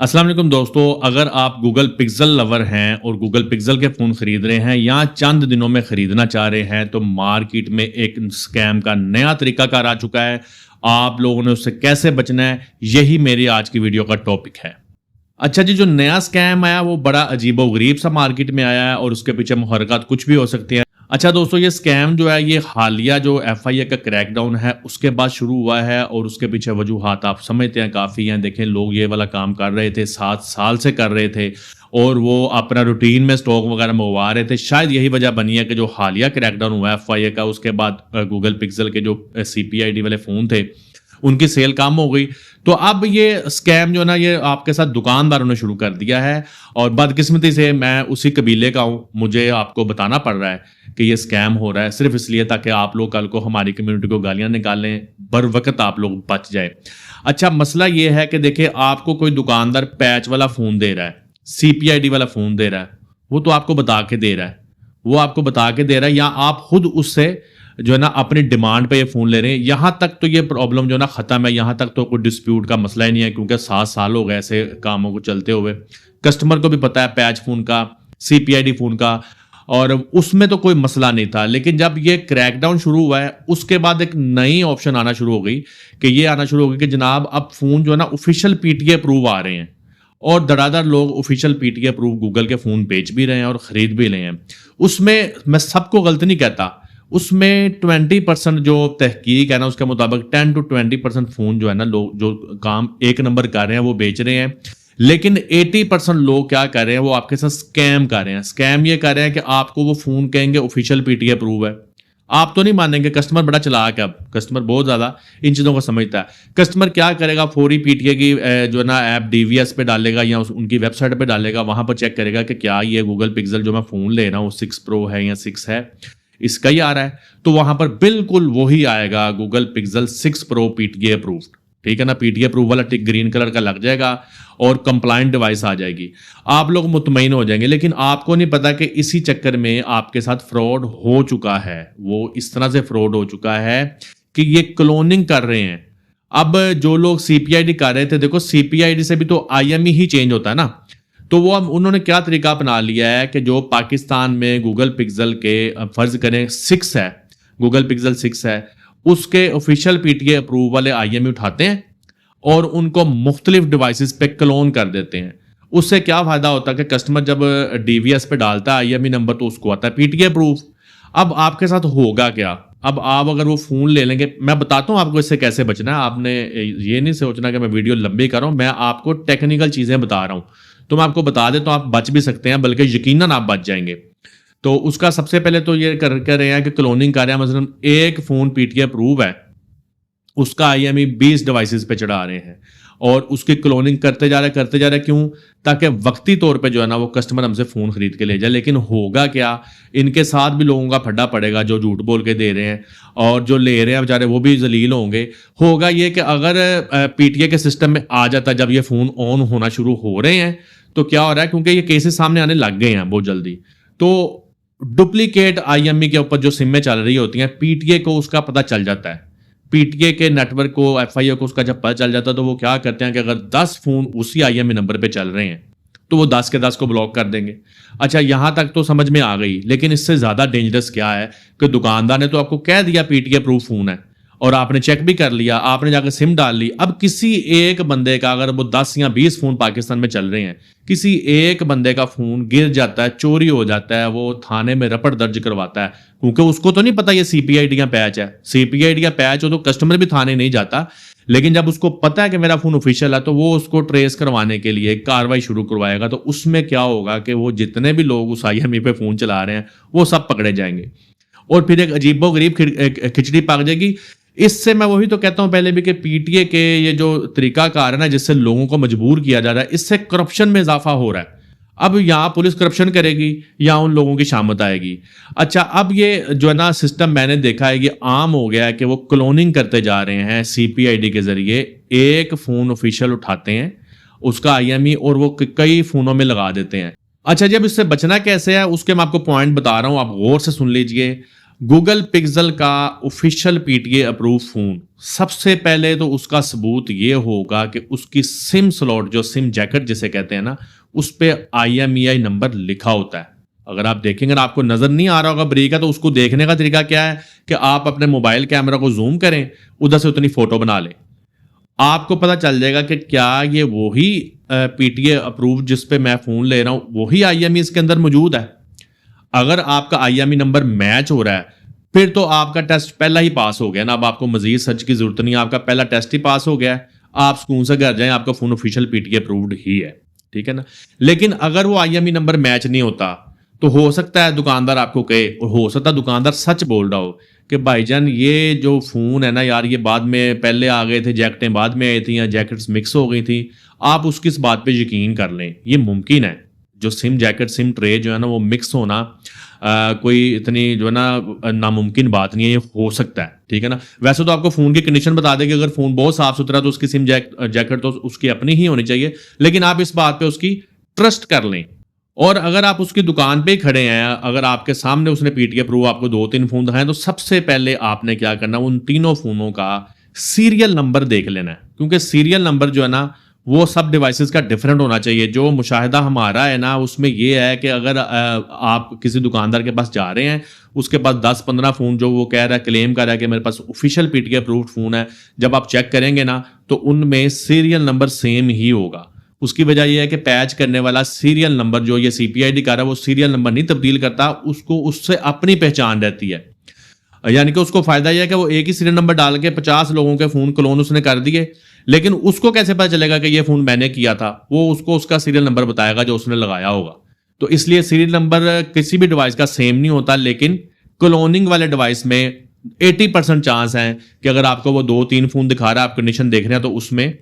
अस्सलाम वालेकुम दोस्तों, अगर आप गूगल पिक्सल लवर हैं और गूगल पिक्सल के फ़ोन ख़रीद रहे हैं या चंद दिनों में ख़रीदना चाह रहे हैं तो मार्केट में एक स्कैम का नया तरीकाकार आ चुका है। आप लोगों ने उससे कैसे बचना है, यही मेरी आज की वीडियो का टॉपिक है। अच्छा जी, जो नया स्कैम आया वो बड़ा अजीबो-गरीब सा मार्केट में आया है और उसके पीछे मुहर्रिकात कुछ भी हो सकती हैं। अच्छा दोस्तों, ये स्कैम जो है ये हालिया जो एफआईए का क्रैकडाउन है उसके बाद शुरू हुआ है और उसके पीछे वजूहात आप समझते हैं काफ़ी हैं। देखें, लोग ये वाला काम कर रहे थे, 7 साल से कर रहे थे और वो अपना रूटीन में स्टॉक वगैरह मंगवा रहे थे। शायद यही वजह बनी है कि जो हालिया क्रैकडाउन हुआ है एफआईए का, उसके बाद गूगल पिक्सल के जो सीपीआईडी वाले फ़ोन थे उनकी सेल कम हो गई। तो अब ये स्कैम जो है ना, ये आपके साथ दुकानदारों ने शुरू कर दिया है और बदकिस्मती से मैं उसी कबीले का हूँ। मुझे आपको बताना पड़ रहा है कि ये स्कैम हो रहा है सिर्फ इसलिए ताकि आप लोग कल को हमारी कम्युनिटी को गालियाँ निकालें, बर वक्त आप लोग बच जाए। अच्छा, मसला ये है कि देखिए, आपको कोई दुकानदार पैच वाला फ़ोन दे रहा है, सीपीआईडी वाला फ़ोन दे रहा है, वो तो आपको बता के दे रहा है, वो आपको बता के दे रहा है, या आप खुद उससे जो है ना अपनी डिमांड पे ये फ़ोन ले रहे हैं। यहाँ तक तो ये प्रॉब्लम जो है ना ख़त्म है, यहाँ तक तो कोई डिस्प्यूट का मसला ही नहीं है क्योंकि 7 साल हो गए ऐसे कामों को चलते हुए। कस्टमर को भी पता है पैच फ़ोन का, सीपीआईडी फ़ोन का, और उसमें तो कोई मसला नहीं था। लेकिन जब ये क्रैकडाउन शुरू हुआ है उसके बाद एक नई ऑप्शन आना शुरू हो गई कि ये आना शुरू हो गई कि जनाब अब फ़ोन जो है ना ऑफिशियल पीटीए अप्रूव आ रहे हैं और धड़ाधड़ लोग ऑफिशियल पीटीए अप्रूव गूगल के फ़ोन बेच भी रहे हैं और ख़रीद भी रहे हैं। उसमें मैं सबको गलत नहीं कहता, उसमें 20% जो तहकीक है ना उसके मुताबिक 10 to 20% फ़ोन जो है ना लोग जो काम एक नंबर कर रहे हैं वो बेच रहे हैं। लेकिन 80% लोग क्या कर रहे हैं, वो आपके साथ स्कैम कर रहे हैं। स्कैम ये कर रहे हैं कि आपको वो फ़ोन कहेंगे ऑफिशियल पीटीए अप्रूव है, आप तो नहीं मानेंगे। कस्टमर बड़ा चालाक है, अब कस्टमर बहुत ज़्यादा इन चीज़ों को समझता है। कस्टमर क्या करेगा, फौरी पीटीए की जो है ना ऐप डीवीएस पे डालेगा या उनकी वेबसाइट पे डालेगा, वहाँ पर चेक करेगा कि क्या ये गूगल पिक्सल जो मैं फ़ोन ले रहा हूँ 6 प्रो है या 6 है, इसका ही आ रहा है। तो वहां पर बिल्कुल वही आएगा, Google pixel 6 pro PTA approved, ठीक है ना। पीटीए अप्रूव वाला टिक ग्रीन कलर का लग जाएगा और कंप्लाइंट डिवाइस आ जाएगी, आप लोग मुतमईन हो जाएंगे। लेकिन आपको नहीं पता कि इसी चक्कर में आपके साथ फ्रॉड हो चुका है। वो इस तरह से फ्रॉड हो चुका है कि ये क्लोनिंग कर रहे हैं। अब जो लोग सीपीआईडी कर रहे थे, देखो सीपीआईडी से भी तो आईएमई ही चेंज होता है ना, तो वो अब उन्होंने क्या तरीका अपना लिया है कि जो पाकिस्तान में गूगल पिक्सल के फर्ज करें 6 है, गूगल पिक्सल 6 है, उसके ऑफिशियल पीटीए अप्रूव वाले आईएमई उठाते हैं और उनको मुख्तलिफ डिवाइसेस पे क्लोन कर देते हैं। उससे क्या फ़ायदा होता है कि कस्टमर जब डीवीएस पे डालता है आईएमई नंबर तो उसको आता है पीटीए अप्रूव। अब आपके साथ होगा क्या, अब आप अगर वो फ़ोन ले लेंगे, मैं बताता हूँ आपको इससे कैसे बचना है। आपने ये नहीं सोचना कि मैं वीडियो लंबी कर रहा हूँ, मैं आपको टेक्निकल चीज़ें बता रहा हूँ, तो मैं आपको बता देता हूँ, आप बच भी सकते हैं, बल्कि यकीनन आप बच जाएंगे। तो उसका सबसे पहले तो ये कर रहे हैं कि क्लोनिंग कर रहे हैं। मसलन एक फ़ोन पीटीए अप्रूव है, उसका आईएमई 20 डिवाइसेस पे चढ़ा रहे हैं और उसकी क्लोनिंग करते जा रहे हैं। क्यों? ताकि वक्ती तौर पे जो है ना वो कस्टमर हमसे फ़ोन खरीद के ले जाए। लेकिन होगा क्या, इनके साथ भी लोगों का फड्डा पड़ेगा जो झूठ बोल के दे रहे हैं, और जो ले रहे हैं बेचारे वो भी जलील होंगे। होगा ये कि अगर पीटीए के सिस्टम में आ जाता है, जब ये फ़ोन ऑन होना शुरू हो रहे हैं, तो क्या हो रहा है, क्योंकि ये केसेस सामने आने लग गए हैं बहुत जल्दी, तो डुप्लीकेट आईएमई के ऊपर जो सिमें चल रही होती हैं, पीटीए को उसका पता चल जाता है। पीटीए के नेटवर्क को, एफआईए को उसका जब पता चल जाता है तो वो क्या करते हैं कि अगर 10 फ़ोन उसी आईएमई नंबर पे चल रहे हैं तो वो 10 के 10 को ब्लॉक कर देंगे। अच्छा, यहाँ तक तो समझ में आ गई, लेकिन इससे ज़्यादा डेंजरस क्या है कि दुकानदार ने तो आपको कह दिया पीटीए अप्रूव फ़ोन है और आपने चेक भी कर लिया, आपने जाकर सिम डाल ली। अब किसी एक बंदे का, अगर वो 10 या 20 फ़ोन पाकिस्तान में चल रहे हैं, किसी एक बंदे का फ़ोन गिर जाता है, चोरी हो जाता है, वो थाने में रपट दर्ज करवाता है, क्योंकि उसको तो नहीं पता ये सीपीआईडी का पैच है। सीपीआईडी का पैच हो तो कस्टमर भी थाने नहीं जाता, लेकिन जब उसको पता है कि मेरा फ़ोन ऑफिशियल है तो वो उसको ट्रेस करवाने के लिए कार्रवाई शुरू करवाएगा। तो उसमें क्या होगा कि वो जितने भी लोग उस आईएमई पे फ़ोन चला रहे हैं वो सब पकड़े जाएंगे और फिर एक अजीबोगरीब खिचड़ी पक जाएगी। इससे मैं वही तो कहता हूं पहले भी कि पीटीए के ये जो तरीकाकार है ना, जिससे लोगों को मजबूर किया जा रहा है, इससे करप्शन में इजाफा हो रहा है। अब यहाँ पुलिस करप्शन करेगी या उन लोगों की शामत आएगी। अच्छा, अब ये जो है ना सिस्टम मैंने देखा है ये आम हो गया है कि वो क्लोनिंग करते जा रहे हैं सीपीआईडी के जरिए। एक फ़ोन ऑफिशियल उठाते हैं, उसका आईएमई, और वो कई फ़ोनों में लगा देते हैं। अच्छा, जब इससे बचना कैसे है उसके मैं आपको पॉइंट बता रहा हूँ, आप गौर से सुन लीजिए। गूगल पिक्सल का ऑफिशियल पीटीए अप्रूव फोन, सबसे पहले तो उसका सबूत ये होगा कि उसकी सिम स्लॉट, जो सिम जैकेट जिसे कहते हैं ना, उस पे IMEI नंबर लिखा होता है। अगर आप देखेंगे ना, आपको नजर नहीं आ रहा होगा ब्रेक है, तो उसको देखने का तरीका क्या है कि आप अपने मोबाइल कैमरा को जूम करें, उधर से उतनी फोटो बना लें, आपको पता चल जाएगा कि क्या ये वही पीटीए अप्रूव जिस पे मैं फोन ले रहा हूं वही IMEI इसके अंदर मौजूद है। अगर आपका IMEI नंबर मैच हो रहा है, फिर तो आपका टेस्ट पहला ही पास हो गया ना, अब आपको मजीद सर्च की जरूरत नहीं है, आपका पहला टेस्ट ही पास हो गया है। आप सुकून से घर जाएं, आपका फोन ऑफिशियल पीटीए अप्रूव्ड ही है, ठीक है ना। लेकिन अगर वो IMEI नंबर मैच नहीं होता, तो हो सकता है दुकानदार आपको कहे, और हो सकता है दुकानदार सच बोल रहा हो कि भाईजान ये जो फोन है ना यार, ये बाद में पहले आ गए थे, जैकेटें बाद में आई थी या जैकेट्स मिक्स हो गई थी, आप उसकी इस बात पे यकीन कर लें, ये मुमकिन है। जो सिम जैकेट सिम ट्रे जो है ना वो मिक्स होना कोई इतनी जो है ना नामुमकिन बात नहीं है, ये हो सकता है, ठीक है ना। वैसे तो आपको फोन की कंडीशन बता दें कि अगर फोन बहुत साफ सुथरा तो उसकी सिम जैकेट तो उसकी अपनी ही होनी चाहिए, लेकिन आप इस बात पे उसकी ट्रस्ट कर लें। और अगर आप उसकी दुकान पे ही खड़े हैं, अगर आपके सामने उसने पीटीए अप्रूव आपको 2-3 फोन दिखाए, तो सबसे पहले आपने क्या करना, उन तीनों फोनों का सीरियल नंबर देख लेना है, क्योंकि सीरियल नंबर जो है ना वो सब डिवाइसेस का डिफरेंट होना चाहिए। जो मुशाहिदा हमारा है ना, उसमें ये है कि अगर आप किसी दुकानदार के पास जा रहे हैं, उसके पास 10-15 फ़ोन जो वो कह रहा है, क्लेम कर रहा है कि मेरे पास ऑफिशियल पीटीए अप्रूव्ड फ़ोन है, जब आप चेक करेंगे ना तो उनमें सीरियल नंबर सेम ही होगा। उसकी वजह यह है कि पैच करने वाला सीरियल नंबर जो ये CPID कर रहा है, वो सीरियल नंबर नहीं तब्दील करता, उसको उससे अपनी पहचान रहती है। यानी कि उसको फायदा यह है कि वो एक ही सीरियल नंबर डाल के 50 लोगों के फोन क्लोन उसने कर दिए, लेकिन उसको कैसे पता चलेगा कि ये फोन मैंने किया था? वो उसको उसका सीरियल नंबर बताएगा जो उसने लगाया होगा। तो इसलिए सीरियल नंबर किसी भी डिवाइस का सेम नहीं होता, लेकिन क्लोनिंग वाले डिवाइस में 80% चांस है कि अगर आपको वो 2-3 फोन दिखा रहा है, आप कंडीशन देख रहे हैं, तो उसमें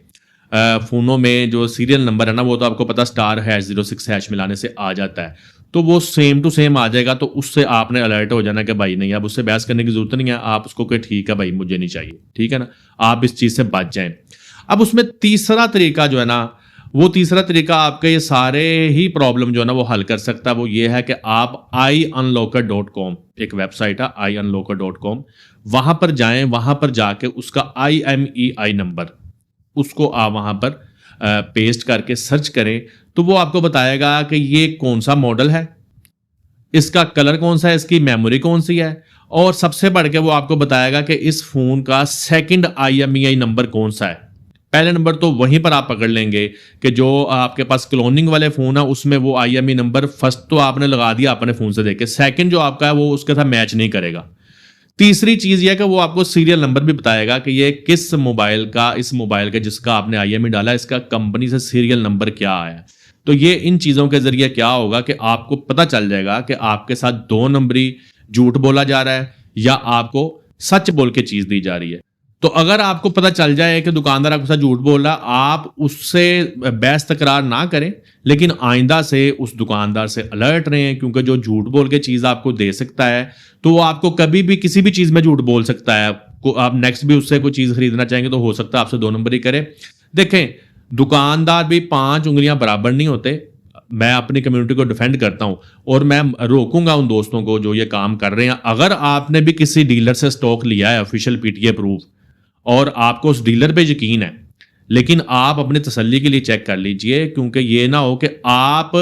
फोनों में जो सीरियल नंबर है ना, वो तो आपको पता *#06# मिलाने से आ जाता है, तो वो सेम टू सेम आ जाएगा। तो उससे आपने अलर्ट हो जाना कि भाई नहीं, अब उससे बहस करने की जरूरत नहीं है, आप उसको कहे ठीक है भाई मुझे नहीं चाहिए, ठीक है ना, आप इस चीज से बच जाएं। अब उसमें तीसरा तरीका जो है ना, वो तीसरा तरीका आपके ये सारे ही प्रॉब्लम जो है ना वो हल कर सकता है। वो ये है कि आप iunlocker.com, एक वेबसाइट है iunlocker.com, वहां पर जाएं, वहां पर जाके उसका IMEI नंबर उसको आप वहां पर पेस्ट करके सर्च करें, तो वो आपको बताएगा कि ये कौन सा मॉडल है, इसका कलर कौन सा है, इसकी मेमोरी कौन सी है, और सबसे बढ़ के वो आपको बताएगा कि इस फोन का सेकंड IMEI नंबर कौन सा है। पहले नंबर तो वहीं पर आप पकड़ लेंगे कि जो आपके पास क्लोनिंग वाले फोन है उसमें वो IMEI नंबर फर्स्ट तो आपने लगा दिया अपने फोन से देख के, सेकंड जो आपका है वो उसके साथ मैच नहीं करेगा। तीसरी चीज यह कि वो आपको सीरियल नंबर भी बताएगा कि ये किस मोबाइल का, इस मोबाइल का जिसका आपने IMEI डाला, इसका कंपनी से सीरियल नंबर क्या आया। तो ये इन चीजों के जरिए क्या होगा कि आपको पता चल जाएगा कि आपके साथ 2 नंबरी झूठ बोला जा रहा है या आपको सच बोल के चीज दी जा रही है। तो अगर आपको पता चल जाए कि दुकानदार आपके साथ झूठ बोल रहा, आप उससे बहस तकरार ना करें, लेकिन आइंदा से उस दुकानदार से अलर्ट रहें, क्योंकि जो झूठ बोल के चीज आपको दे सकता है तो वो आपको कभी भी किसी भी चीज में झूठ बोल सकता है। आप नेक्स्ट भी उससे कोई चीज खरीदना चाहेंगे तो हो सकता है आपसे 2 नंबर ही करे। देखें, दुकानदार भी 5 उंगलियां बराबर नहीं होते। मैं अपनी कम्युनिटी को डिफेंड करता हूं और मैं रोकूंगा उन दोस्तों को जो ये काम कर रहे हैं। अगर आपने भी किसी डीलर से स्टॉक लिया है ऑफिशियल पीटीए अप्रूव और आपको उस डीलर पे यकीन है, लेकिन आप अपने तसल्ली के लिए चेक कर लीजिए, क्योंकि ये ना हो कि आप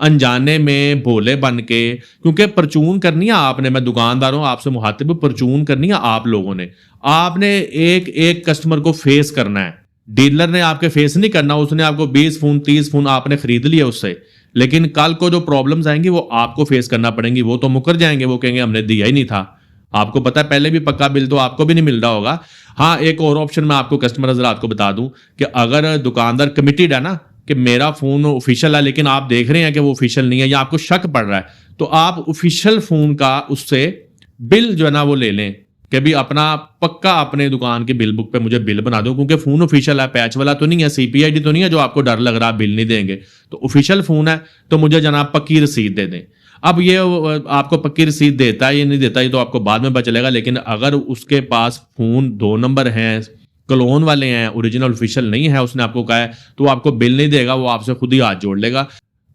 अनजाने में भोले बन के, क्योंकि परचून करनी है आपने, मैं दुकानदार हूं आपसे मुहातिब, परचून करनी है आप लोगों ने। आपने एक एक कस्टमर को फेस करना है, डीलर ने आपके फेस नहीं करना। उसने आपको 20 फोन 30 फोन आपने खरीद लिए उससे, लेकिन कल को जो प्रॉब्लम्स आएंगी वो आपको फेस करना पड़ेंगी। वो तो मुकर जाएंगे, वो कहेंगे हमने दिया ही नहीं था। आपको पता है पहले भी पक्का बिल तो आपको भी नहीं मिल रहा होगा। हाँ, एक और ऑप्शन मैं आपको कस्टमर हज़रात को बता दूं कि अगर दुकानदार कमिटेड है ना कि मेरा फोन ऑफिशियल है, लेकिन आप देख रहे हैं कि वो ऑफिशियल नहीं है या आपको शक पड़ रहा है, तो आप ऑफिशियल फोन का उससे बिल जो है ना वो ले लें कि भी अपना पक्का अपने दुकान के बिल बुक पे मुझे बिल बना दो, क्योंकि फोन ऑफिशियल है, पैच वाला तो नहीं है, CPID तो नहीं है जो आपको डर लग रहा है बिल नहीं देंगे। तो ऑफिशियल फोन है तो मुझे जनाब पक्की रसीद दे दें। अब ये आपको पक्की रसीद देता है या नहीं देता, ये तो आपको बाद में पता चलेगा। लेकिन अगर उसके पास फोन 2 नंबर हैं, क्लोन वाले हैं, ओरिजिनल ऑफिशियल नहीं है, उसने आपको कहा है, तो आपको बिल नहीं देगा, वो आपसे खुद ही हाथ जोड़ लेगा।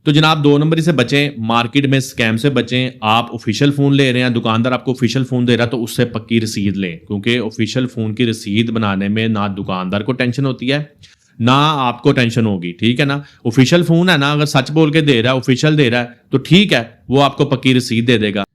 तो जनाब 2 नंबरी से बचें, मार्केट में स्कैम से बचें। आप ऑफिशियल फ़ोन ले रहे हैं, दुकानदार आपको ऑफिशियल फ़ोन दे रहा है तो उससे पक्की रसीद लें, क्योंकि ऑफिशियल फ़ोन की रसीद बनाने में ना दुकानदार को टेंशन होती है ना आपको टेंशन होगी, ठीक है ना। ऑफिशियल फ़ोन है ना, अगर सच बोल के दे रहा है, ऑफिशियल दे रहा है तो ठीक है, वो आपको पक्की रसीद दे देगा।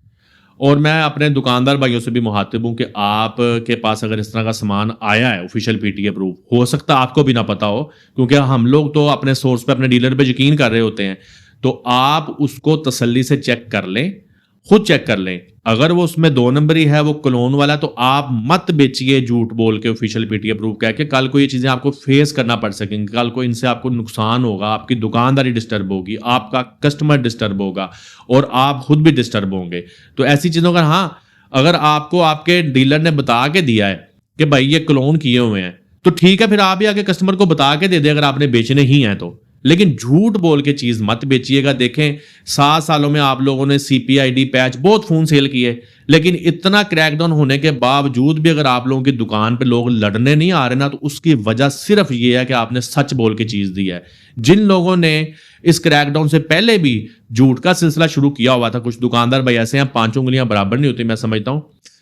और मैं अपने दुकानदार भाइयों से भी मुखातिब हूँ कि आप के पास अगर इस तरह का सामान आया है ऑफिशियल पीटीए प्रूफ, हो सकता है आपको भी ना पता हो, क्योंकि हम लोग तो अपने सोर्स पे, अपने डीलर पे यकीन कर रहे होते हैं। तो आप उसको तसल्ली से चेक कर लें, खुद चेक कर लें। अगर वो उसमें 2 नंबरी है, वो क्लोन वाला, तो आप मत बेचिए झूठ बोल के ऑफिशियल पीटीए प्रूफ कह के। कल को ये चीज़ें आपको फेस करना पड़ सकेंगी, कल को इनसे आपको नुकसान होगा, आपकी दुकानदारी डिस्टर्ब होगी, आपका कस्टमर डिस्टर्ब होगा और आप खुद भी डिस्टर्ब होंगे। तो ऐसी चीज़ों का, हाँ, अगर आपको आपके डीलर ने बता के दिया है कि भाई ये क्लोन किए हुए हैं, तो ठीक है, फिर आप भी आगे कस्टमर को बता के दे दें अगर आपने बेचने ही हैं तो। लेकिन झूठ बोल के चीज मत बेचिएगा। देखें 7 सालों में आप लोगों ने सीपीआईडी पैच बहुत फोन सेल किए, लेकिन इतना क्रैकडाउन होने के बावजूद भी अगर आप लोगों की दुकान पे लोग लड़ने नहीं आ रहे ना, तो उसकी वजह सिर्फ ये है कि आपने सच बोल के चीज दी है। जिन लोगों ने इस क्रैकडाउन से पहले भी झूठ का सिलसिला शुरू किया हुआ था, कुछ दुकानदार भाई ऐसे हैं, 5 उंगलियां बराबर नहीं होती, मैं समझता हूं।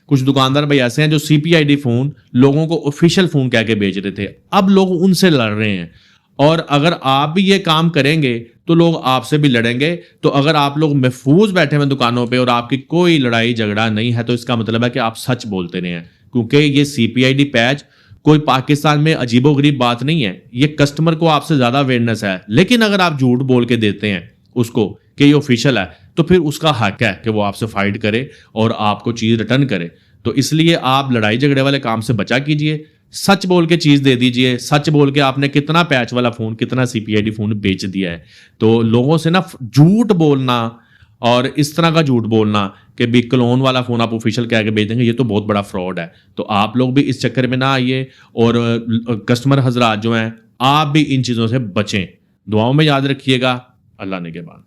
कुछ दुकानदार भाई ऐसे हैं जो सीपीआईडी फोन लोगों को ऑफिशियल फोन कह के बेच रहे थे, अब लोग उनसे लड़ रहे हैं। और अगर आप भी ये काम करेंगे तो लोग आपसे भी लड़ेंगे। तो अगर आप लोग महफूज बैठे हुए दुकानों पे और आपकी कोई लड़ाई झगड़ा नहीं है, तो इसका मतलब है कि आप सच बोलते रहे हैं, क्योंकि ये सीपीआईडी पैच कोई पाकिस्तान में अजीबोगरीब बात नहीं है। ये कस्टमर को आपसे ज्यादा अवेयरनेस है। लेकिन अगर आप झूठ बोल के देते हैं उसको कि ये ऑफिशियल है, तो फिर उसका हक है कि वो आपसे फाइट करे और आपको चीज रिटर्न करे। तो इसलिए आप लड़ाई झगड़े वाले काम से बचा कीजिए, सच बोल के चीज दे दीजिए। सच बोल के आपने कितना पैच वाला फोन, कितना सीपीआईडी फोन बेच दिया है। तो लोगों से ना झूठ बोलना और इस तरह का झूठ बोलना कि भी क्लोन वाला फोन आप ऑफिशियल कह के बेच देंगे, ये तो बहुत बड़ा फ्रॉड है। तो आप लोग भी इस चक्कर में ना आइए और कस्टमर हजरात जो हैं, आप भी इन चीजों से बचें। दुआओं में याद रखिएगा। अल्लाह ने के बाद।